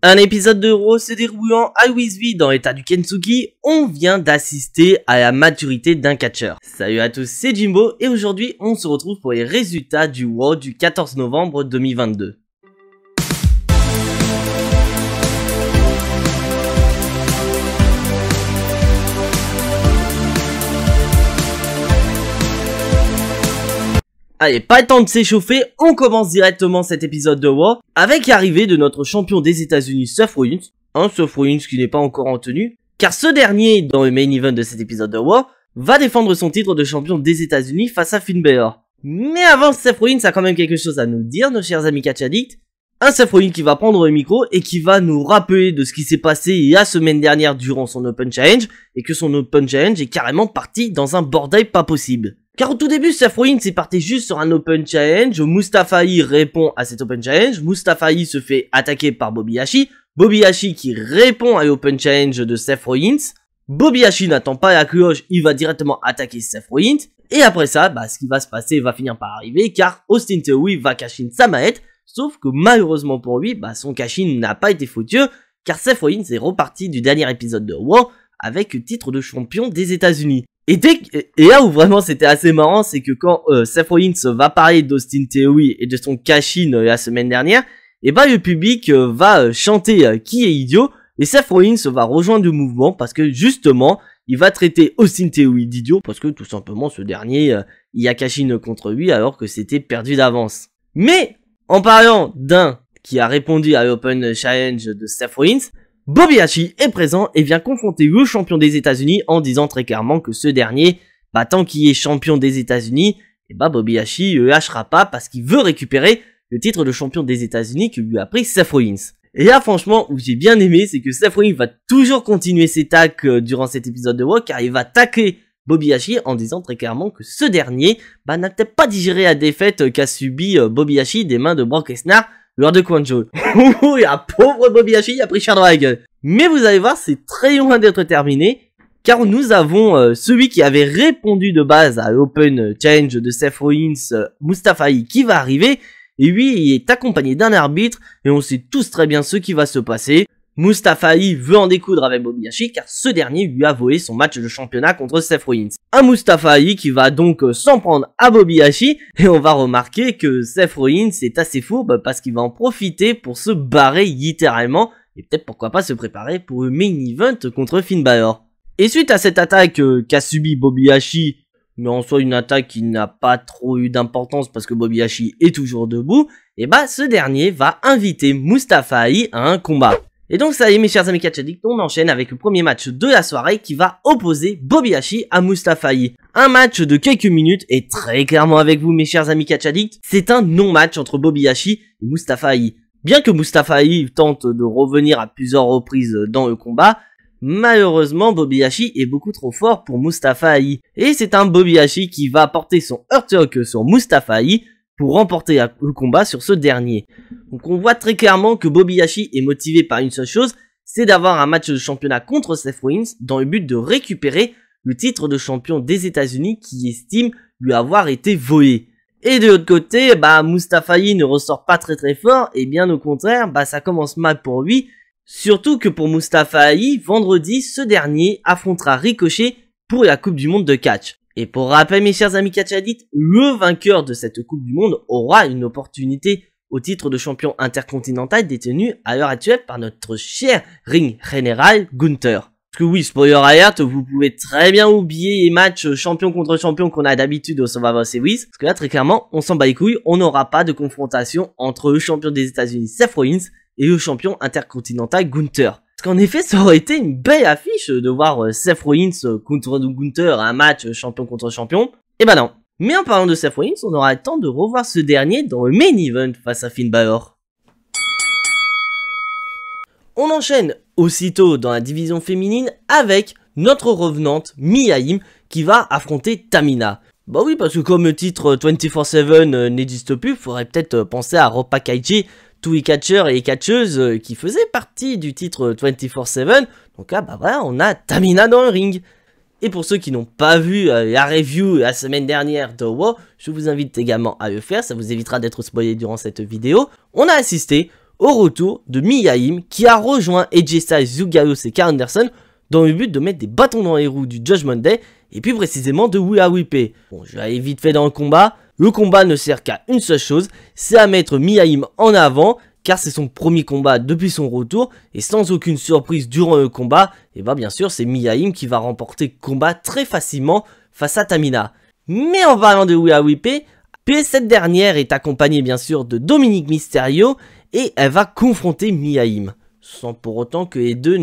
Un épisode de Raw se déroulant à Louisville dans l'état du Kentucky, on vient d'assister à la maturité d'un catcheur. Salut à tous, c'est Jimbo et aujourd'hui on se retrouve pour les résultats du Raw du 14 novembre 2022. Allez, pas le temps de s'échauffer, on commence directement cet épisode de Raw avec l'arrivée de notre champion des États-Unis Seth Rollins, Seth Rollins qui n'est pas encore en tenue, car ce dernier, dans le main event de cet épisode de Raw, va défendre son titre de champion des États-Unis face à Finn Balor. Mais avant, Seth Rollins a quand même quelque chose à nous dire, nos chers amis catch addicts. Un Seth Rollins qui va prendre le micro et qui va nous rappeler de ce qui s'est passé la semaine dernière durant son Open Challenge, et que son Open Challenge est carrément parti dans un bordel pas possible. Car au tout début, Seth Rollins est parti juste sur un Open Challenge, Mustafa Ali répond à cet Open Challenge, Mustafa Ali se fait attaquer par Bobby Lashley, Bobby Lashley qui répond à l'Open Challenge de Seth Rollins, Bobby Lashley n'attend pas la cloche, il va directement attaquer Seth Rollins, et après ça, ce qui va se passer va finir par arriver, car Austin Theory va cash-in sa mallette, sauf que malheureusement pour lui, son cash-in n'a pas été fructueux, car Seth Rollins est reparti du dernier épisode de Raw avec le titre de champion des États-Unis. Et là où vraiment c'était assez marrant, c'est que quand Seth Rollins va parler d'Austin Theory et de son cash-in la semaine dernière, le public va chanter qui est idiot, et Seth Rollins va rejoindre le mouvement parce que justement, il va traiter Austin Theory d'idiot parce que tout simplement ce dernier, il a cash-in contre lui alors que c'était perdu d'avance. Mais en parlant d'un qui a répondu à l'Open Challenge de Seth Rollins, Bobby Lashley est présent et vient confronter le champion des États-Unis en disant très clairement que ce dernier, tant qu'il est champion des États-Unis, Bobby Lashley ne lâchera pas parce qu'il veut récupérer le titre de champion des États-Unis que lui a pris Seth Rollins. Et là franchement, où j'ai bien aimé, c'est que Seth Rollins va toujours continuer ses tacs durant cet épisode de Raw, car il va tacler Bobby Lashley en disant très clairement que ce dernier n'a peut-être pas digéré la défaite qu'a subi Bobby Lashley des mains de Brock Lesnar lors de Crown Jewel. Ouh, la pauvre Bobby Lashley, il a pris cher dans la gueule. Mais vous allez voir, c'est très loin d'être terminé, car nous avons celui qui avait répondu de base à l'Open Challenge de Seth Rollins, Mustafa Ali, qui va arriver, et lui, il est accompagné d'un arbitre, et on sait tous très bien ce qui va se passer. Mustafa Ali veut en découdre avec Bobby Lashley, car ce dernier lui a volé son match de championnat contre Seth Rollins. Un Mustafa Ali qui va donc s'en prendre à Bobby Lashley, et on va remarquer que Seth Rollins est assez fourbe parce qu'il va en profiter pour se barrer littéralement, et peut-être pourquoi pas se préparer pour le main event contre Finn Balor. Et suite à cette attaque qu'a subi Bobby Lashley, mais en soi une attaque qui n'a pas trop eu d'importance parce que Bobby Lashley est toujours debout, ce dernier va inviter Mustafa Ali à un combat. Et donc ça y est mes chers amis catch addicts, on enchaîne avec le premier match de la soirée qui va opposer Bobby Lashley à Mustafa Ali. Un match de quelques minutes et très clairement avec vous mes chers amis catch addicts, c'est un non-match entre Bobby Lashley et Mustafa Ali. Bien que Mustafa Ali tente de revenir à plusieurs reprises dans le combat, malheureusement Bobby Lashley est beaucoup trop fort pour Mustafa Ali. Et c'est un Bobby Lashley qui va porter son Hurt Lock sur Mustafa Ali pour remporter le combat sur ce dernier. Donc on voit très clairement que Bobby Lashley est motivé par une seule chose, c'est d'avoir un match de championnat contre Seth Rollins dans le but de récupérer le titre de champion des États-Unis qui estime lui avoir été volé. Et de l'autre côté, Mustafa Ali ne ressort pas très fort, et bien au contraire, ça commence mal pour lui, surtout que pour Mustafa Ali, vendredi, ce dernier affrontera Ricochet pour la Coupe du Monde de catch. Et pour rappel mes chers amis catch addicts, le vainqueur de cette Coupe du Monde aura une opportunité au titre de champion intercontinental détenu à l'heure actuelle par notre cher ring général Gunther. Parce que oui, spoiler alert, vous pouvez très bien oublier les matchs champion contre champion qu'on a d'habitude au Survivor Series, parce que là très clairement, on s'en bat les couilles, on n'aura pas de confrontation entre le champion des États-Unis Seth Rollins et le champion intercontinental Gunther. Parce qu'en effet, ça aurait été une belle affiche de voir Seth Rollins contre Gunther, un match champion contre champion. Et non. Mais en parlant de Seth Rollins, on aura le temps de revoir ce dernier dans le main event face à Finn Balor. On enchaîne aussitôt dans la division féminine avec notre revenante Mia Yim qui va affronter Tamina. Oui, parce que comme le titre 24/7 n'existe plus, il faudrait peut-être penser à repackager tous les catcheurs et les catcheuses qui faisaient partie du titre 24/7. Donc là, voilà, on a Tamina dans le ring. Et pour ceux qui n'ont pas vu la review la semaine dernière de Raw, je vous invite également à le faire, ça vous évitera d'être spoilé durant cette vidéo. On a assisté au retour de Mia Yim qui a rejoint AJ Styles, Yugalos et Karl Anderson dans le but de mettre des bâtons dans les roues du Judgment Day et plus précisément de Rhea Ripley. Bon, je vais aller vite fait dans le combat. Le combat ne sert qu'à une seule chose, c'est à mettre Mia Yim en avant car c'est son premier combat depuis son retour et sans aucune surprise durant le combat, et bah bien sûr c'est Mia Yim qui va remporter le combat très facilement face à Tamina. Mais en parlant de Rhea Ripley, cette dernière est accompagnée bien sûr de Dominic Mysterio et elle va confronter Mia Yim sans pour autant que les deux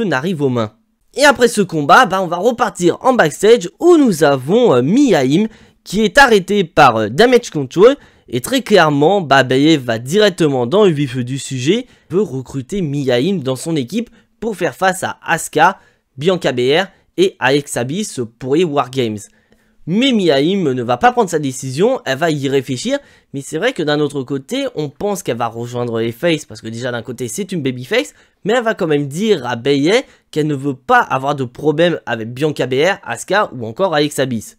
n'arrivent aux mains. Et après ce combat, on va repartir en backstage où nous avons Mia Yim qui est arrêtée par Damage Control. Et très clairement, Bayley va directement dans le vif du sujet, veut recruter Mia Yim dans son équipe pour faire face à Asuka, Bianca Belair et Alexa Bliss pour les Wargames. Mais Mia Yim ne va pas prendre sa décision, elle va y réfléchir, mais c'est vrai que d'un autre côté, on pense qu'elle va rejoindre les Faces, parce que déjà d'un côté c'est une babyface, mais elle va quand même dire à Bayley qu'elle ne veut pas avoir de problème avec Bianca Belair, Asuka ou encore Alexa Bliss.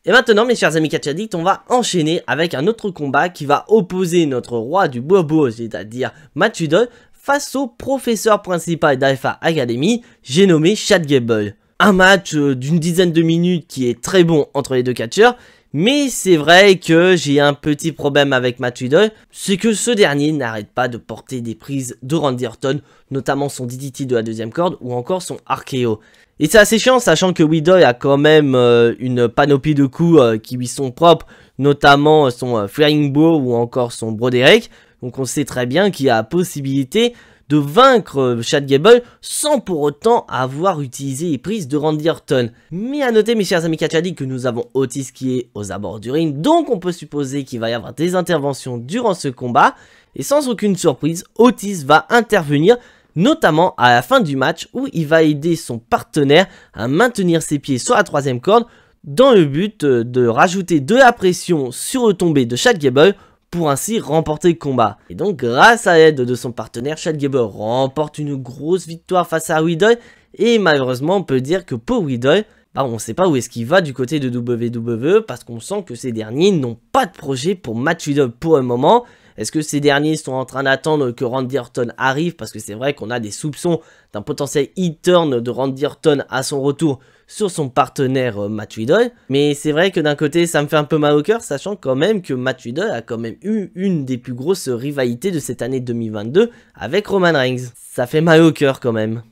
Et maintenant mes chers amis Catch Addict, on va enchaîner avec un autre combat qui va opposer notre roi du bobo, c'est-à-dire Matt Riddle, face au professeur principal d'Alpha Academy, j'ai nommé Chad Gable. Un match d'une dizaine de minutes qui est très bon entre les deux catcheurs, mais c'est vrai que j'ai un petit problème avec Matt Riddle, c'est que ce dernier n'arrête pas de porter des prises de Randy Orton, notamment son DDT de la deuxième corde ou encore son RKO. Et c'est assez chiant, sachant que Riddle a quand même une panoplie de coups qui lui sont propres, notamment son Flying Bow ou encore son Broderick. Donc on sait très bien qu'il y a la possibilité de vaincre Chad Gable sans pour autant avoir utilisé les prises de Randy Orton. Mais à noter mes chers amis Catch Addict que nous avons Otis qui est aux abords du ring, donc on peut supposer qu'il va y avoir des interventions durant ce combat. Et sans aucune surprise, Otis va intervenir, notamment à la fin du match où il va aider son partenaire à maintenir ses pieds sur la troisième corde dans le but de rajouter de la pression sur le tombé de Chad Gable pour ainsi remporter le combat. Et donc grâce à l'aide de son partenaire, Chad Gable remporte une grosse victoire face à Riddle et malheureusement on peut dire que pour Riddle, on ne sait pas où est-ce qu'il va du côté de WWE parce qu'on sent que ces derniers n'ont pas de projet pour Matt Riddle pour le moment. Est-ce que ces derniers sont en train d'attendre que Randy Orton arrive? Parce que c'est vrai qu'on a des soupçons d'un potentiel heel turn de Randy Orton à son retour sur son partenaire Matt Riddle. Mais c'est vrai que d'un côté ça me fait un peu mal au cœur, sachant quand même que Matt Riddle a quand même eu une des plus grosses rivalités de cette année 2022 avec Roman Reigns. Ça fait mal au cœur quand même.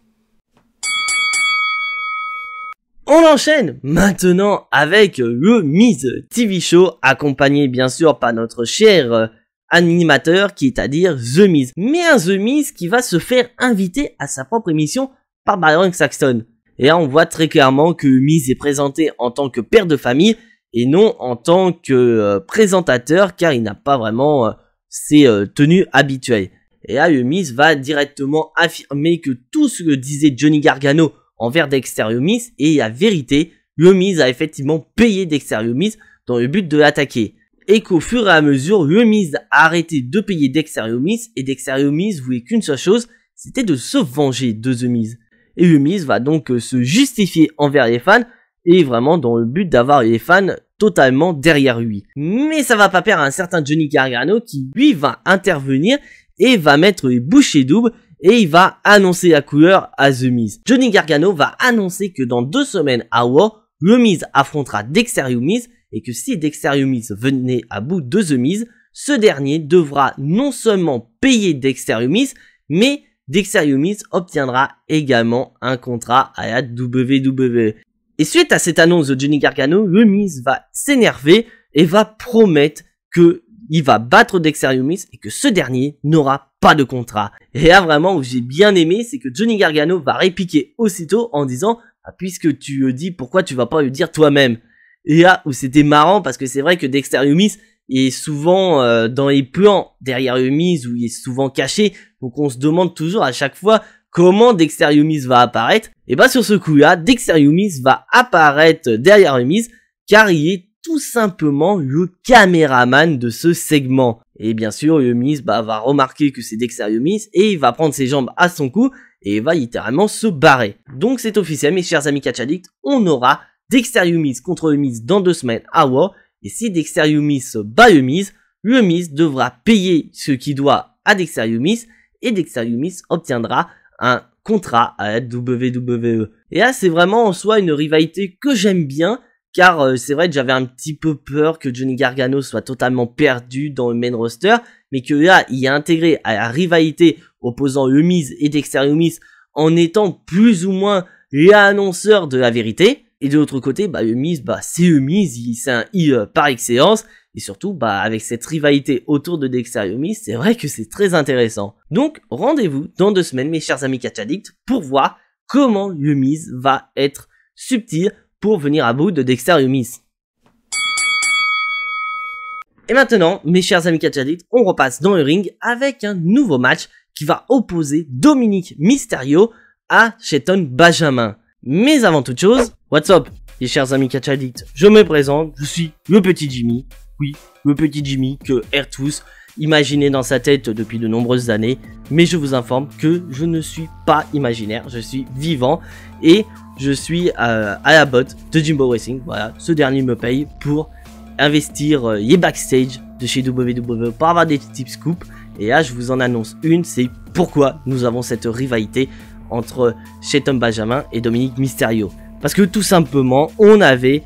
On enchaîne maintenant avec le Miz TV Show, accompagné bien sûr par notre cher animateur qui est à dire The Miz. Mais un The Miz qui va se faire inviter à sa propre émission par Byron Saxton. Et là on voit très clairement que Miz est présenté en tant que père de famille et non en tant que présentateur car il n'a pas vraiment ses tenues habituelles. Et là le Miz va directement affirmer que tout ce que disait Johnny Gargano envers Dexter Lumis est la vérité. Le Miz a effectivement payé Dexter Lumis dans le but de l'attaquer. Et qu'au fur et à mesure, le Miz a arrêté de payer Dexter Lumis et Dexter Lumis voulait qu'une seule chose, c'était de se venger de The Miz. Et le Miz va donc se justifier envers les fans et vraiment dans le but d'avoir les fans totalement derrière lui. Mais ça va pas plaire à un certain Johnny Gargano qui lui va intervenir et va mettre les bouchées doubles et il va annoncer la couleur à The Miz. Johnny Gargano va annoncer que dans 2 semaines à Raw, le Miz affrontera Dexter Lumis et que si Dexter Lumis venait à bout de The Miz, ce dernier devra non seulement payer Dexter Lumis, mais Dexter Lumis obtiendra également un contrat à la WWE. Et suite à cette annonce de Johnny Gargano, le Miz va s'énerver et va promettre que il va battre Dexter Lumis et que ce dernier n'aura pas de contrat. Et là vraiment où j'ai bien aimé, c'est que Johnny Gargano va répliquer aussitôt en disant puisque tu le dis, pourquoi tu vas pas le dire toi-même? Et là où c'était marrant parce que c'est vrai que Dexter Lumis est souvent dans les plans derrière le Miz où il est souvent caché, donc on se demande toujours à chaque fois comment Dexter Lumis va apparaître. Et sur ce coup-là, Dexter Lumis va apparaître derrière le Miz car il est tout simplement le caméraman de ce segment. Et bien sûr, le Miz va remarquer que c'est Dexter Lumis et il va prendre ses jambes à son cou et il va littéralement se barrer. Donc c'est officiel mes chers amis Catch Addict, on aura Dexter Lumis contre le Miz dans 2 semaines à Raw Et si Dexter Lumis bat Lumis, Lumis devra payer ce qu'il doit à Dexter Lumis et Dexter Lumis obtiendra un contrat à la WWE. Et là, c'est vraiment en soi une rivalité que j'aime bien, car c'est vrai que j'avais un petit peu peur que Johnny Gargano soit totalement perdu dans le main roster, mais que là, il est intégré à la rivalité opposant Lumis et Dexter Lumis en étant plus ou moins l'annonceur de la vérité. Et de l'autre côté, Lumis, c'est Lumis, c'est un heel par excellence. Et surtout, avec cette rivalité autour de Dexter Lumis, c'est vrai que c'est très intéressant. Donc, rendez-vous dans 2 semaines, mes chers amis Catch Addicts, pour voir comment Lumis va être subtil pour venir à bout de Dexter Lumis. Et maintenant, mes chers amis Catch Addicts, on repasse dans le ring avec un nouveau match qui va opposer Dominic Mysterio à Shelton Benjamin. Mais avant toute chose, what's up, mes chers amis Catch Addicts, je me présente, je suis le petit Jimmy. Oui, le petit Jimmy que R-Tous imaginait dans sa tête depuis de nombreuses années, mais je vous informe que je ne suis pas imaginaire, je suis vivant et je suis à la botte de Jimbo Wrestling. Voilà, ce dernier me paye pour investir les backstage de chez WWE pour avoir des petits scoops. Et là, je vous en annonce une, c'est pourquoi nous avons cette rivalité entre Shelton Benjamin et Dominic Mysterio. Parce que tout simplement, on avait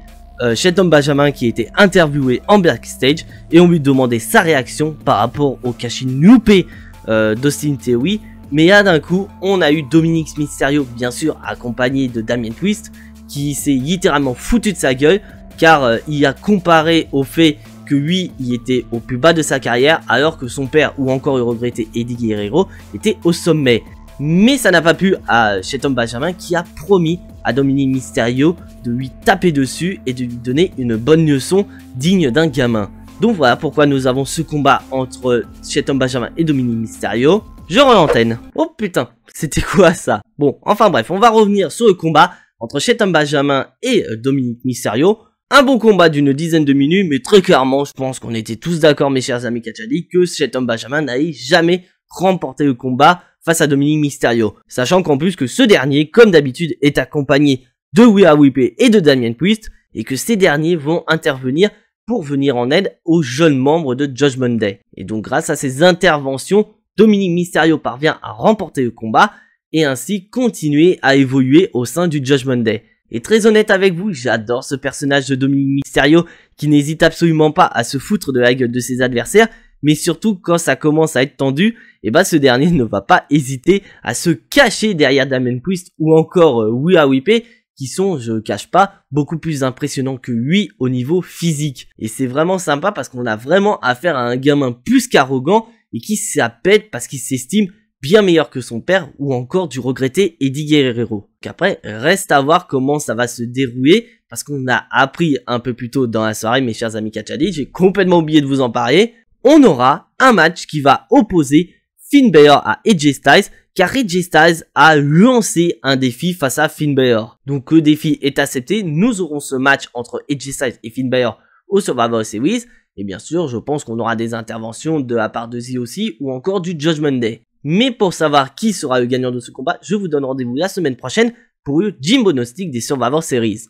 Shelton Benjamin qui était interviewé en backstage et on lui demandait sa réaction par rapport au cash-in loupé d'Austin Theory. Mais là d'un coup on a eu Dominic Mysterio, bien sûr accompagné de Damien Twist, qui s'est littéralement foutu de sa gueule car il a comparé au fait que lui il était au plus bas de sa carrière alors que son père ou encore le regretté Eddie Guerrero était au sommet. Mais ça n'a pas plu à Shelton Benjamin qui a promis à Dominic Mysterio de lui taper dessus et de lui donner une bonne leçon digne d'un gamin. Donc voilà pourquoi nous avons ce combat entre Shelton Benjamin et Dominic Mysterio. Je rends l'antenne. Oh putain, c'était quoi ça? Bon, enfin bref, on va revenir sur le combat entre Shelton Benjamin et Dominic Mysterio. Un bon combat d'une dizaine de minutes, mais très clairement, je pense qu'on était tous d'accord, mes chers amis Catch Addicts, que Shelton Benjamin n'allait jamais remporter le combat face à Dominic Mysterio. Sachant qu'en plus que ce dernier, comme d'habitude, est accompagné de Rhea Ripley et de Damien Priest, et que ces derniers vont intervenir pour venir en aide aux jeunes membres de Judgment Day. Et donc grâce à ces interventions, Dominic Mysterio parvient à remporter le combat et ainsi continuer à évoluer au sein du Judgment Day. Et très honnête avec vous, j'adore ce personnage de Dominic Mysterio qui n'hésite absolument pas à se foutre de la gueule de ses adversaires, mais surtout quand ça commence à être tendu, et ce dernier ne va pas hésiter à se cacher derrière Damien Priest ou encore Rhea Ripley, qui sont, je cache pas, beaucoup plus impressionnants que lui au niveau physique. Et c'est vraiment sympa parce qu'on a vraiment affaire à un gamin plus qu'arrogant et qui s'appelle parce qu'il s'estime bien meilleur que son père ou encore du regretté Eddie Guerrero. Qu'après, reste à voir comment ça va se dérouler parce qu'on a appris un peu plus tôt dans la soirée, mes chers amis Catch Addicts, j'ai complètement oublié de vous en parler. On aura un match qui va opposer Finn Balor à AJ Styles, car AJ Styles a lancé un défi face à Finn Balor. Donc le défi est accepté, nous aurons ce match entre AJ Styles et Finn Balor au Survivor Series, et bien sûr je pense qu'on aura des interventions de la part de Z aussi ou encore du Judgment Day. Mais pour savoir qui sera le gagnant de ce combat, je vous donne rendez-vous la semaine prochaine pour le Jimbo Gnostic des Survivor Series.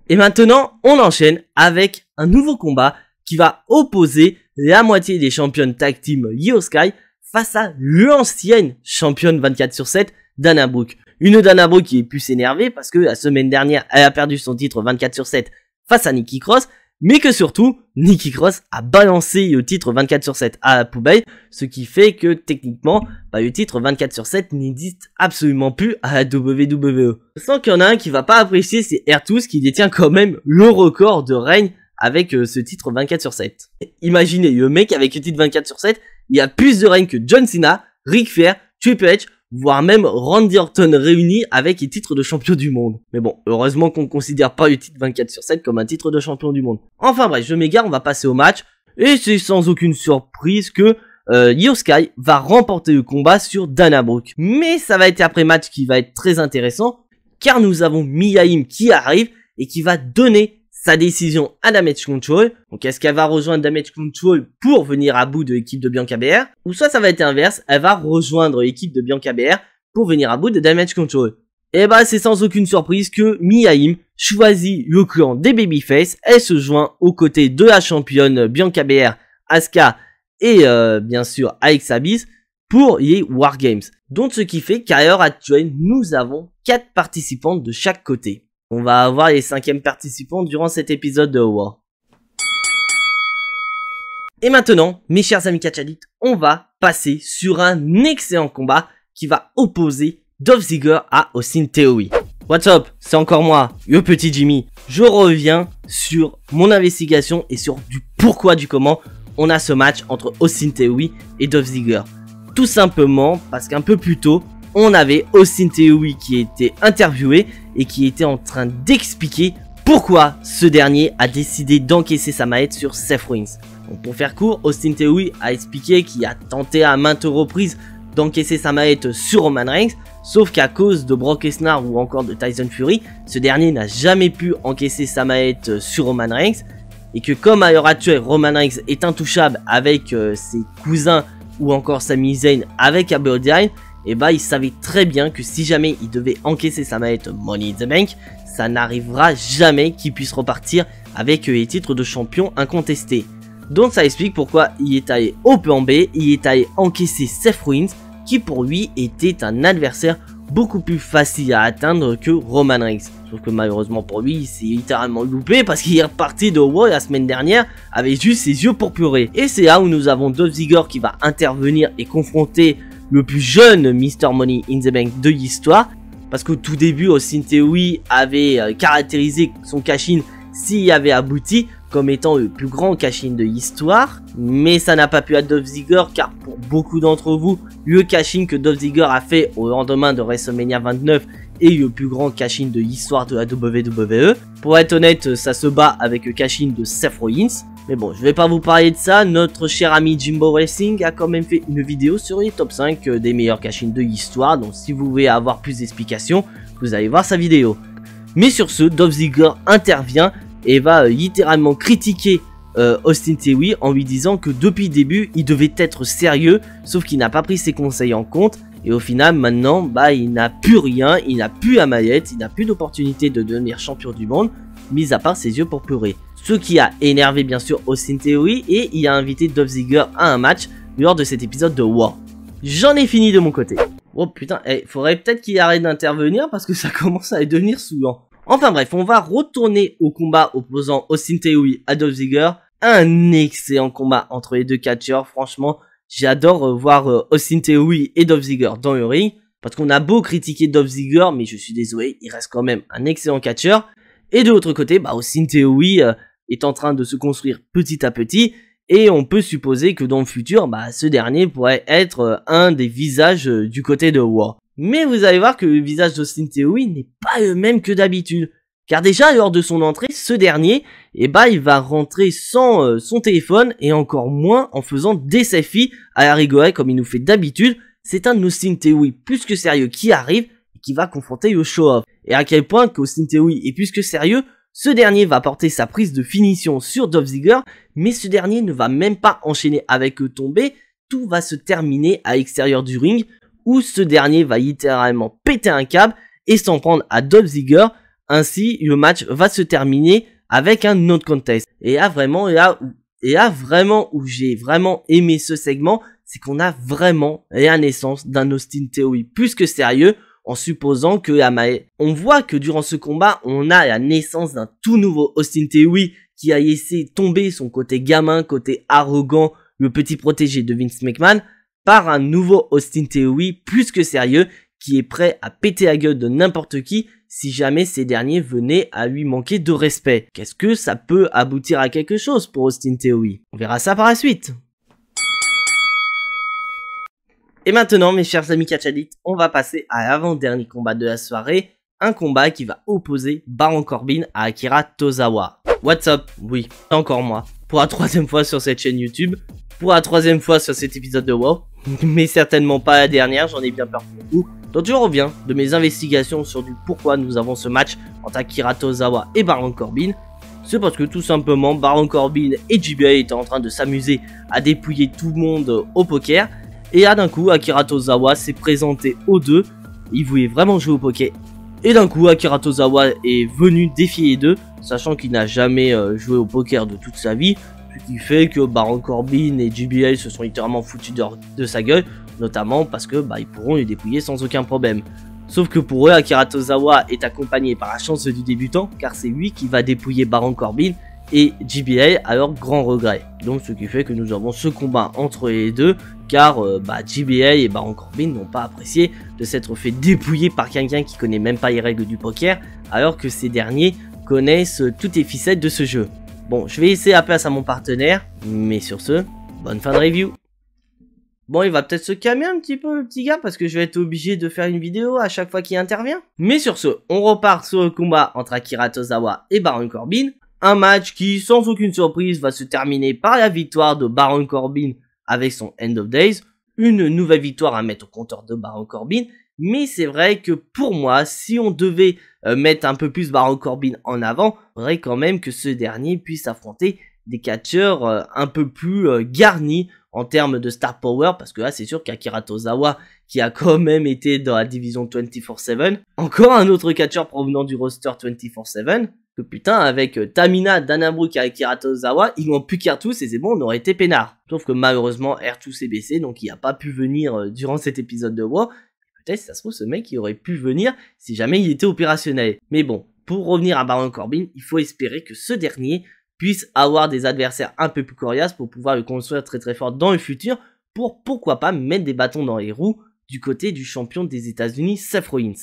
Et maintenant, on enchaîne avec un nouveau combat qui va opposer la moitié des championnes tag team Io Sky face à l'ancienne championne 24/7 Dana Brooke. Une Dana Brooke qui est plus énervée parce que la semaine dernière, elle a perdu son titre 24/7 face à Nikki Cross, mais que surtout, Nikki Cross a balancé le titre 24/7 à la poubelle, ce qui fait que techniquement, le titre 24/7 n'existe absolument plus à la WWE. Je sens qu'il y en a un qui va pas apprécier, c'est R-Tous qui détient quand même le record de règne avec ce titre 24/7. Imaginez, le mec avec le titre 24/7, il a plus de règne que John Cena, Ric Flair, Triple H, voire même Randy Orton réunis avec les titres de champion du monde. Mais bon, heureusement qu'on ne considère pas le titre 24/7 comme un titre de champion du monde. Enfin bref, je m'égare, on va passer au match. Et c'est sans aucune surprise que Io Sky va remporter le combat sur Dana Brooke. Mais ça va être après match qui va être très intéressant, car nous avons Mia Yim qui arrive et qui va donner sa décision à Damage Control. Donc est-ce qu'elle va rejoindre Damage Control pour venir à bout de l'équipe de Bianca Belair, ou soit ça va être inverse, elle va rejoindre l'équipe de Bianca Belair pour venir à bout de Damage Control. Et bah c'est sans aucune surprise que Mia Yim choisit le clan des Babyface. Elle se joint aux côtés de la championne Bianca Belair, Asuka et bien sûr Alexa Bliss pour les Wargames. Donc ce qui fait qu'à l'heure actuelle, nous avons 4 participantes de chaque côté. On va avoir les 5e participants durant cet épisode de War. Et maintenant, mes chers amis catchadites, on va passer sur un excellent combat qui va opposer Dolph Ziggler à Austin Theory. What's up, c'est encore moi, le petit Jimmy. Je reviens sur mon investigation et sur du pourquoi du comment on a ce match entre Austin Theory et Dolph Ziggler. Tout simplement parce qu'un peu plus tôt, on avait Austin Theory qui était interviewé et qui était en train d'expliquer pourquoi ce dernier a décidé d'encaisser sa maillette sur Seth Rollins. Donc pour faire court, Austin Theory a expliqué qu'il a tenté à maintes reprises d'encaisser sa maillette sur Roman Reigns, sauf qu'à cause de Brock Lesnar ou encore de Tyson Fury, ce dernier n'a jamais pu encaisser sa maillette sur Roman Reigns, et que comme à l'heure actuelle Roman Reigns est intouchable avec ses cousins ou encore Sami Zayn avec Aberdeen, et bah il savait très bien que si jamais il devait encaisser sa maillette Money in the Bank, ça n'arrivera jamais qu'il puisse repartir avec les titres de champion incontestés. Donc ça explique pourquoi il est allé au plan B, il est allé encaisser Seth Rollins, qui pour lui était un adversaire beaucoup plus facile à atteindre que Roman Reigns. Sauf que malheureusement pour lui, il s'est littéralement loupé parce qu'il est reparti de Raw la semaine dernière avec juste ses yeux pourpurés. Et c'est là où nous avons Dolph Ziggler qui va intervenir et confronter le plus jeune Mr. Money in the Bank de l'histoire. Parce qu'au tout début, Austin Theory avait caractérisé son cash-in s'il avait abouti comme étant le plus grand cash-in de l'histoire, mais ça n'a pas pu être Dolph Ziggler car pour beaucoup d'entre vous, le cash-in que Dolph Ziggler a fait au lendemain de WrestleMania 29 est le plus grand cash-in de l'histoire de la WWE. Pour être honnête, ça se bat avec le cash-in de Seth Rollins, mais bon, je vais pas vous parler de ça. Notre cher ami Jimbo Wrestling a quand même fait une vidéo sur les top 5 des meilleurs cash-in de l'histoire, donc si vous voulez avoir plus d'explications, vous allez voir sa vidéo. Mais sur ce, Dolph Ziggler intervient et va littéralement critiquer Austin Theory en lui disant que depuis le début il devait être sérieux, sauf qu'il n'a pas pris ses conseils en compte et au final maintenant bah il n'a plus rien, il n'a plus la maillette, il n'a plus d'opportunité de devenir champion du monde, mis à part ses yeux pourpurés. Ce qui a énervé bien sûr Austin Theory et il a invité Dolph Ziggler à un match lors de cet épisode de War. J'en ai fini de mon côté. Oh putain, faudrait peut-être qu'il arrête d'intervenir parce que ça commence à devenir saoulant. Enfin bref, on va retourner au combat opposant Austin Theory à Dolph Ziggler. Un excellent combat entre les deux catcheurs. Franchement, j'adore voir Austin Theory et Dolph Ziggler dans le ring. Parce qu'on a beau critiquer Dolph Ziggler, mais je suis désolé, il reste quand même un excellent catcheur. Et de l'autre côté, bah Austin Theory est en train de se construire petit à petit. Et on peut supposer que dans le futur, bah ce dernier pourrait être un des visages du côté de Raw. Mais vous allez voir que le visage d'Austin Theory n'est pas le même que d'habitude. Car déjà, lors de son entrée, ce dernier, il va rentrer sans son téléphone et encore moins en faisant des selfies à la rigolade comme il nous fait d'habitude. C'est un Austin Theory plus que sérieux qui arrive et qui va confronter le show-off. Et à quel point qu'Austin Theory est plus que sérieux, ce dernier va porter sa prise de finition sur Dolph Ziggler, mais ce dernier ne va même pas enchaîner avec le tombé. Tout va se terminer à l'extérieur du ring, où ce dernier va littéralement péter un câble et s'en prendre à Dolph Ziggler. Ainsi, le match va se terminer avec un no contest. Et là vraiment où j'ai vraiment aimé ce segment, c'est qu'on a vraiment la naissance d'un Austin Theory plus que sérieux, en supposant que on voit que durant ce combat, on a la naissance d'un tout nouveau Austin Theory qui a laissé tomber son côté gamin, côté arrogant, le petit protégé de Vince McMahon, par un nouveau Austin Theory plus que sérieux qui est prêt à péter la gueule de n'importe qui si jamais ces derniers venaient à lui manquer de respect. Qu'est-ce que ça peut aboutir à quelque chose pour Austin Theory? On verra ça par la suite. Et maintenant, mes chers amis catchadites, on va passer à l'avant-dernier combat de la soirée, un combat qui va opposer Baron Corbin à Akira Tozawa. What's up? Oui, encore moi, pour la 3e fois sur cette chaîne YouTube, pour la 3e fois sur cet épisode de WoW, mais certainement pas la dernière, j'en ai bien peur pour vous. Donc je reviens de mes investigations sur du pourquoi nous avons ce match entre Akira Tozawa et Baron Corbin. C'est parce que tout simplement Baron Corbin et JBL étaient en train de s'amuser à dépouiller tout le monde au poker. Et là d'un coup Akira Tozawa s'est présenté aux deux. Il voulait vraiment jouer au poker Et d'un coup, Akira Tozawa est venu défier les deux, sachant qu'il n'a jamais joué au poker de toute sa vie, ce qui fait que Baron Corbin et JBL se sont littéralement foutus de sa gueule, notamment parce que ils pourront le dépouiller sans aucun problème. Sauf que pour eux, Akira Tozawa est accompagné par la chance du débutant, car c'est lui qui va dépouiller Baron Corbin et JBL à leur grand regret. Donc ce qui fait que nous avons ce combat entre les deux, car JBL et Baron Corbin n'ont pas apprécié de s'être fait dépouiller par quelqu'un qui connaît même pas les règles du poker, alors que ces derniers connaissent toutes les ficelles de ce jeu. Bon, je vais laisser la place à mon partenaire, mais sur ce, bonne fin de review. Bon, il va peut-être se calmer un petit peu le petit gars, parce que je vais être obligé de faire une vidéo à chaque fois qu'il intervient. Mais sur ce, on repart sur le combat entre Akira Tozawa et Baron Corbin. Un match qui, sans aucune surprise, va se terminer par la victoire de Baron Corbin avec son End of Days. Une nouvelle victoire à mettre au compteur de Baron Corbin. Mais c'est vrai que pour moi, si on devait mettre un peu plus Baron Corbin en avant, il faudrait quand même que ce dernier puisse affronter des catcheurs un peu plus garnis en termes de star power, parce que là c'est sûr qu'Akira Tozawa, qui a quand même été dans la division 24/7, encore un autre catcheur provenant du roster 24/7, que putain, avec Tamina, Dana Brooke et Akira Tozawa, ils n'ont plus qu'R2 et c'est bon, on aurait été peinard. Sauf que malheureusement R2 s'est baissé, donc il n'a pas pu venir durant cet épisode de WoW. Peut-être si ça se trouve ce mec il aurait pu venir si jamais il était opérationnel. Mais bon, pour revenir à Baron Corbin, il faut espérer que ce dernier puisse avoir des adversaires un peu plus coriaces pour pouvoir le construire très très fort dans le futur, pour pourquoi pas mettre des bâtons dans les roues du côté du champion des États-Unis, Seth Rollins.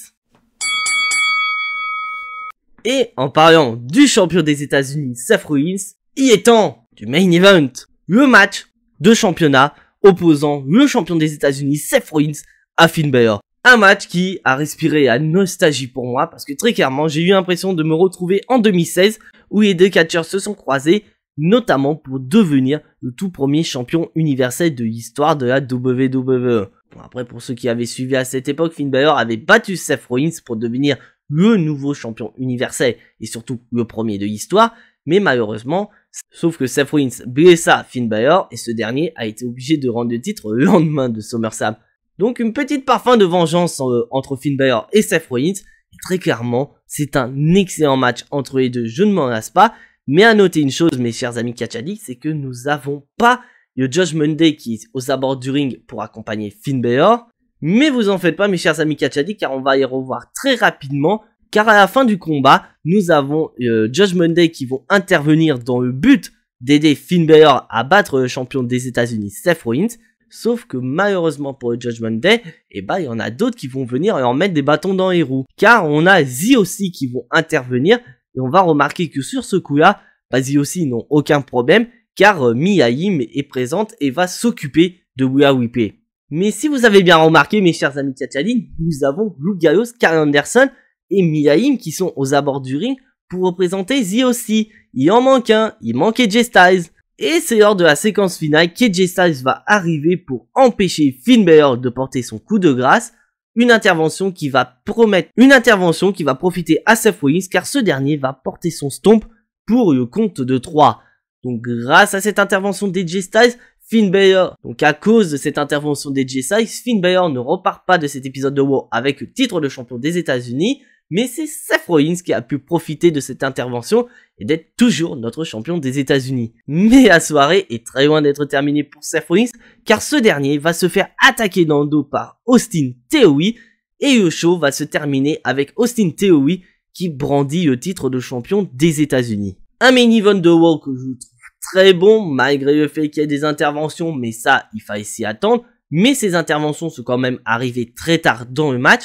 Et en parlant du champion des États-Unis, Seth Rollins, il est temps du main event, le match de championnat opposant le champion des États-Unis, Seth Rollins, à Finn Balor. Un match qui a respiré la nostalgie pour moi, parce que très clairement, j'ai eu l'impression de me retrouver en 2016, où les deux catcheurs se sont croisés, notamment pour devenir le tout premier champion universel de l'histoire de la WWE. Bon, après, pour ceux qui avaient suivi à cette époque, Finn Balor avait battu Seth Rollins pour devenir le nouveau champion universel, et surtout le premier de l'histoire, mais malheureusement, sauf que Seth Rollins blessa Finn Balor, et ce dernier a été obligé de rendre le titre le lendemain de SummerSlam. Donc une petite parfum de vengeance entre Finn Balor et Seth Rollins. Et très clairement, c'est un excellent match entre les deux, je ne m'en lasse pas. Mais à noter une chose, mes chers amis catch addicts, c'est que nous n'avons pas le Judgment Day qui est aux abords du ring pour accompagner Finn Balor. Mais vous en faites pas, mes chers amis catch addicts, car on va y revoir très rapidement. Car à la fin du combat, nous avons Judgment Day qui vont intervenir dans le but d'aider Finn Balor à battre le champion des États-Unis, Seth Rollins. Sauf que malheureusement pour le Judgment Day, il y en a d'autres qui vont venir et en mettre des bâtons dans les roues. Car on a ZOC qui vont intervenir et on va remarquer que sur ce coup-là, ZOC n'ont aucun problème car Mia Yim est présente et va s'occuper de Rhea Ripley. Mais si vous avez bien remarqué, mes chers amis Tchatchadine, nous avons Luke Gallows, Karl Anderson et Mia Yim qui sont aux abords du ring pour représenter ZOC. Il en manque un, il manquait AJ Styles. Et c'est lors de la séquence finale qu'AJ Styles va arriver pour empêcher Finn Balor de porter son coup de grâce. Une intervention qui va profiter à Seth Rollins car ce dernier va porter son stomp pour le compte de 3. Donc grâce à cette intervention d'AJ Styles, Finn Balor, donc à cause de cette intervention d'AJ Styles, Finn Balor ne repart pas de cet épisode de WoW avec le titre de champion des États-Unis, mais c'est Seth Rollins qui a pu profiter de cette intervention et d'être toujours notre champion des États-Unis. Mais la soirée est très loin d'être terminée pour Seth Rollins, car ce dernier va se faire attaquer dans le dos par Austin Theory, et le show va se terminer avec Austin Theory qui brandit le titre de champion des États-Unis. Un main event de WoW que je trouve très bon, malgré le fait qu'il y ait des interventions, mais ça, il fallait s'y attendre. Mais ces interventions sont quand même arrivées très tard dans le match.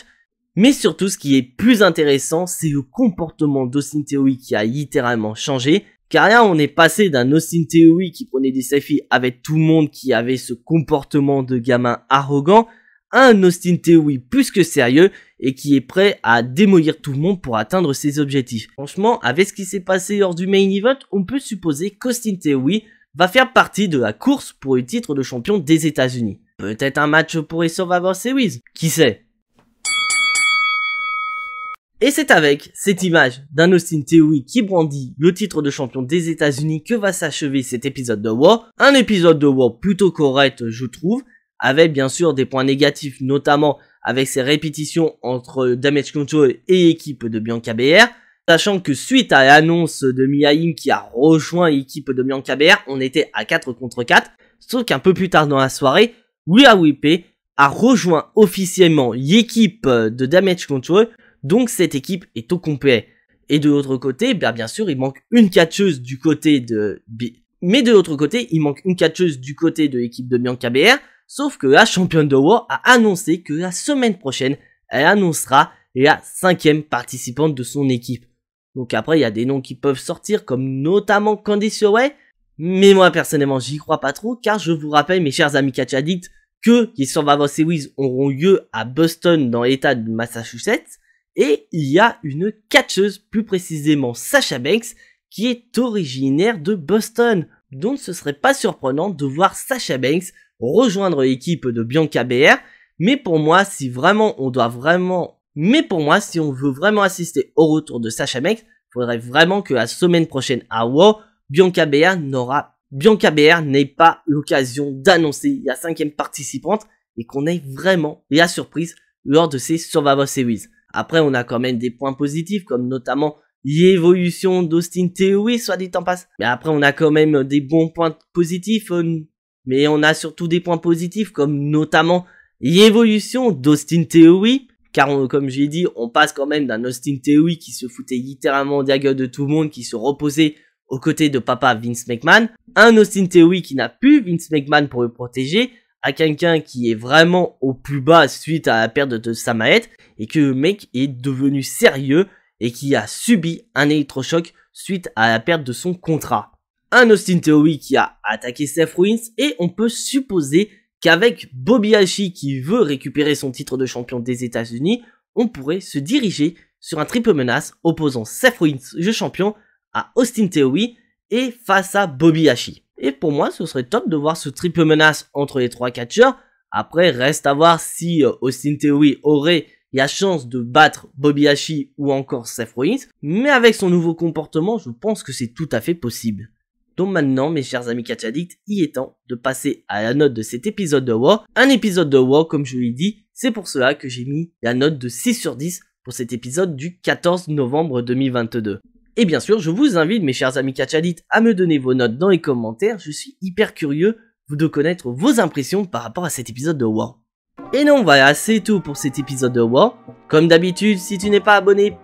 Mais surtout, ce qui est plus intéressant, c'est le comportement d'Austin Theory qui a littéralement changé. Car là, on est passé d'un Austin Theory qui prenait des selfies avec tout le monde, qui avait ce comportement de gamin arrogant, à un Austin Theory plus que sérieux et qui est prêt à démolir tout le monde pour atteindre ses objectifs. Franchement, avec ce qui s'est passé lors du main event, on peut supposer qu'Austin Theory va faire partie de la course pour le titre de champion des États-Unis. Peut-être un match pour les Survivor Series, qui sait? Et c'est avec cette image d'un Austin Theory qui brandit le titre de champion des États-Unis que va s'achever cet épisode de WoW. Un épisode de WoW plutôt correct, je trouve, avec bien sûr des points négatifs, notamment avec ses répétitions entre Damage Control et équipe de Bianca Belair. Sachant que suite à l'annonce de Mia Yim qui a rejoint l'équipe de Bianca Belair, on était à 4 contre 4. Sauf qu'un peu plus tard dans la soirée, Rhea Ripley a rejoint officiellement l'équipe de Damage Control. Donc cette équipe est au complet. Et de l'autre côté, bien sûr, il manque une catcheuse du côté de... Mais de l'autre côté, il manque une catcheuse du côté de l'équipe de Bianca Belair. Sauf que la championne de Raw a annoncé que la semaine prochaine, elle annoncera la 5e participante de son équipe. Donc après, il y a des noms qui peuvent sortir, comme notamment Candice LeRae. Mais moi, personnellement, j'y crois pas trop, car je vous rappelle, mes chers amis catch addicts, que les Survivor Series auront lieu à Boston, dans l'état de Massachusetts. Et il y a une catcheuse, plus précisément Sasha Banks, qui est originaire de Boston. Donc ce serait pas surprenant de voir Sasha Banks rejoindre l'équipe de Bianca Belair. Mais pour moi, si on veut vraiment assister au retour de Sasha Banks, il faudrait vraiment que la semaine prochaine à Raw, Bianca Belair n'ait pas l'occasion d'annoncer la 5e participante et qu'on ait vraiment la surprise lors de ces Survivor Series. Après, on a quand même des points positifs, comme notamment l'évolution d'Austin Theory, soit dit en passe. Mais après, on a quand même des bons points positifs, mais on a surtout des points positifs, comme notamment l'évolution d'Austin Theory. Car comme j'ai dit, on passe quand même d'un Austin Theory qui se foutait littéralement de la gueule de tout le monde, qui se reposait aux côtés de papa Vince McMahon, un Austin Theory qui n'a plus Vince McMahon pour le protéger, à quelqu'un qui est vraiment au plus bas suite à la perte de Samaet, et que le mec est devenu sérieux et qui a subi un électrochoc suite à la perte de son contrat. Un Austin Theory qui a attaqué Seth Rollins, et on peut supposer qu'avec Bobby Lashley qui veut récupérer son titre de champion des États-Unis, on pourrait se diriger sur un triple menace opposant Seth Rollins, le champion, à Austin Theory et face à Bobby Lashley. Et pour moi, ce serait top de voir ce triple menace entre les 3 catcheurs. Après, reste à voir si Austin Theory aurait la chance de battre Bobby Lashley ou encore Seth Rollins. Mais avec son nouveau comportement, je pense que c'est tout à fait possible. Donc maintenant, mes chers amis catch addicts, il est temps de passer à la note de cet épisode de Raw. Un épisode de Raw, comme je l'ai dit, c'est pour cela que j'ai mis la note de 6 sur 10 pour cet épisode du 14 novembre 2022. Et bien sûr, je vous invite, mes chers amis catch addicts, à me donner vos notes dans les commentaires. Je suis hyper curieux de connaître vos impressions par rapport à cet épisode de Raw. Et non, voilà, c'est tout pour cet épisode de Raw. Comme d'habitude, si tu n'es pas abonné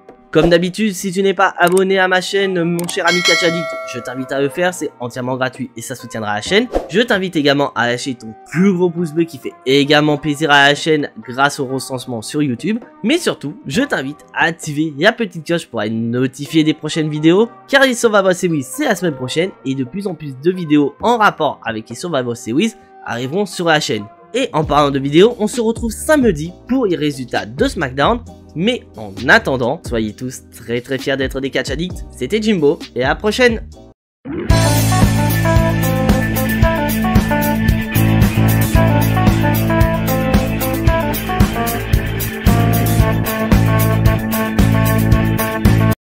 à ma chaîne, mon cher ami catch addict, je t'invite à le faire, c'est entièrement gratuit et ça soutiendra la chaîne. Je t'invite également à lâcher ton plus gros pouce bleu qui fait également plaisir à la chaîne grâce au recensement sur YouTube. Mais surtout, je t'invite à activer la petite cloche pour être notifié des prochaines vidéos, car les Survivor Series c'est la semaine prochaine et de plus en plus de vidéos en rapport avec les Survivor Series arriveront sur la chaîne. Et en parlant de vidéos, on se retrouve samedi pour les résultats de SmackDown. Mais en attendant, soyez tous très fiers d'être des catch addicts. C'était Jimbo et à la prochaine.